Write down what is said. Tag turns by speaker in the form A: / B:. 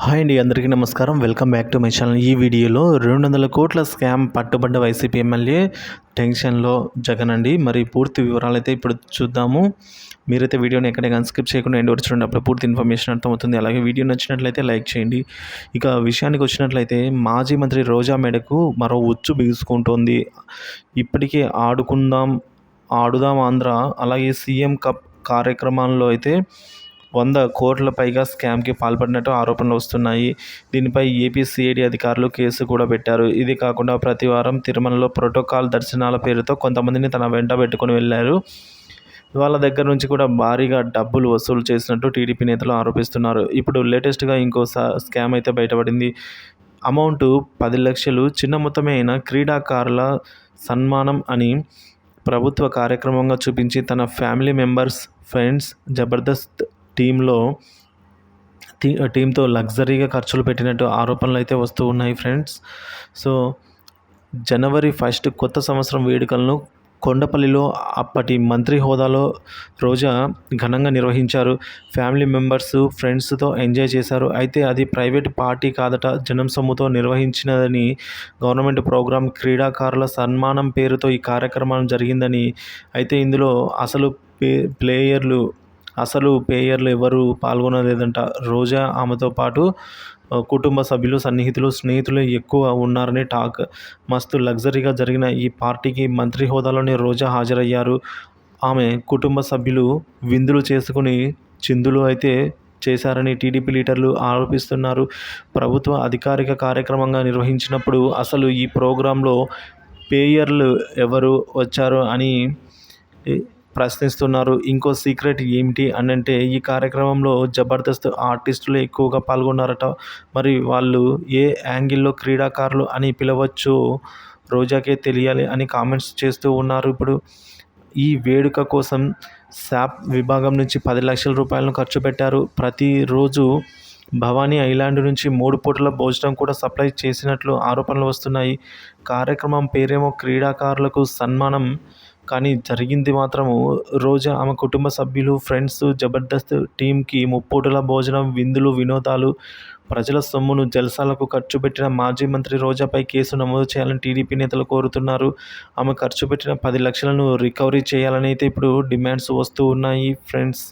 A: Hi అండి, అందరికీ నమస్కారం. Welcome back to my channel. ఈ వీడియోలో 200 కోట్ల స్కామ్ పట్టుబడ్డ వైసీపీ ఎమ్మెల్యే టెన్షన్‌లో జగన్ అండి. మరి పూర్తి వివరాలైతే ఇప్పుడు చూద్దాము. మీరైతే వీడియోని ఎక్కడ గాని స్కిప్ చేయకుండా ఎండ్ వరకు చూడండి. అప్పుడు పూర్తి ఇన్ఫర్మేషన్ అర్థమవుతుంది. అలాగే వీడియో నచ్చినట్లయితే లైక్ చేయండి. ఇక విషయానికి వచ్చినట్లయితే మాజీ మంత్రి రోజా మేడకు మరో ఉచ్చు బిగుసుకుంటోంది. ఇప్పటికే ఆడుదాం ఆంధ్ర, అలాగే సీఎం కప్ కార్యక్రమాల్లో అయితే 100 కోట్ల పైగా స్కామ్‌కి పాల్పడినట్టు ఆరోపణలు వస్తున్నాయి. దీనిపై ఏపీ సీఐడీ అధికారులు కేసు కూడా పెట్టారు. ఇది కాకుండా ప్రతి వారం తిరుమలలో ప్రోటోకాల్ దర్శనాల పేరుతో కొంతమందిని తన వెంట పెట్టుకొని వెళ్లారు. వాళ్ళ దగ్గర నుంచి కూడా భారీగా డబ్బులు వసూలు చేసినట్టు టీడీపీ నేతలు ఆరోపిస్తున్నారు. ఇప్పుడు లేటెస్ట్‌గా ఇంకో స్కామ్ అయితే బయటపడింది. అమౌంట్ 10 లక్షలు, చిన్న మొత్తమే అయినా క్రీడాకారుల సన్మానం అని ప్రభుత్వ కార్యక్రమంగా చూపించి తన ఫ్యామిలీ మెంబర్స్, ఫ్రెండ్స్, జబర్దస్త్ టీంతో లగ్జరీగా ఖర్చులు పెట్టినట్టు ఆరోపణలు అయితే వస్తూ ఉన్నాయి ఫ్రెండ్స్. సో జనవరి 1 కొత్త సంవత్సరం వేడుకలను కొండపల్లిలో అప్పటి మంత్రి హోదాలో రోజా ఘనంగా నిర్వహించారు. ఫ్యామిలీ మెంబర్స్, ఫ్రెండ్స్తో ఎంజాయ్ చేశారు. అయితే అది ప్రైవేట్ పార్టీ కాదట, జనం సొమ్ముతో నిర్వహించినదని, గవర్నమెంట్ ప్రోగ్రాం క్రీడాకారుల సన్మానం పేరుతో ఈ కార్యక్రమం జరిగిందని, అయితే ఇందులో అసలు పేయర్లు ఎవరు పాల్గొనలేదంట. రోజా, ఆమెతో పాటు కుటుంబ సభ్యులు, సన్నిహితులు, స్నేహితులు ఎక్కువ ఉన్నారని టాక్. మస్తు లగ్జరీగా జరిగిన ఈ పార్టీకి మంత్రి హోదాలోని రోజా హాజరయ్యారు. ఆమె కుటుంబ సభ్యులు విందులు చేసుకుని చిందులు అయితే చేశారని టీడీపీ లీడర్లు ఆరోపిస్తున్నారు. ప్రభుత్వ అధికారిక కార్యక్రమంగా నిర్వహించినప్పుడు అసలు ఈ ప్రోగ్రాంలో పేయర్లు ఎవరు వచ్చారు అని ప్రశ్నిస్తున్నారు. ఇంకో సీక్రెట్ ఏమిటి అనంటే, ఈ కార్యక్రమంలో జబర్దస్త్ ఆర్టిస్టులు ఎక్కువగా పాల్గొన్నారట. మరి వాళ్ళు ఏ యాంగిల్లో క్రీడాకారులు అని పిలవచ్చో రోజాకే తెలియాలి అని కామెంట్స్ చేస్తూ ఉన్నారు. ఇప్పుడు ఈ వేడుక కోసం శాప్ విభాగం నుంచి 10 లక్షల రూపాయలను ఖర్చు పెట్టారు. ప్రతిరోజు భవానీ ఐలాండ్ నుంచి 3 పూటల భోజనం కూడా సప్లై చేసినట్లు ఆరోపణలు వస్తున్నాయి. కార్యక్రమం పేరేమో క్రీడాకారులకు సన్మానం, కానీ జరిగింది మాత్రము రోజా, ఆమె కుటుంబ సభ్యులు, ఫ్రెండ్స్, జబర్దస్త్ టీంకి ముప్పూటల భోజనం, విందులు, వినోదాలు. ప్రజల సొమ్మును జల్సాలకు ఖర్చు పెట్టిన మాజీ మంత్రి రోజాపై కేసు నమోదు చేయాలని టీడీపీ నేతలు కోరుతున్నారు. ఆమె ఖర్చు పెట్టిన 10 లక్షలను రికవరీ చేయాలని అయితే ఇప్పుడు డిమాండ్స్ వస్తూ ఉన్నాయి ఫ్రెండ్స్.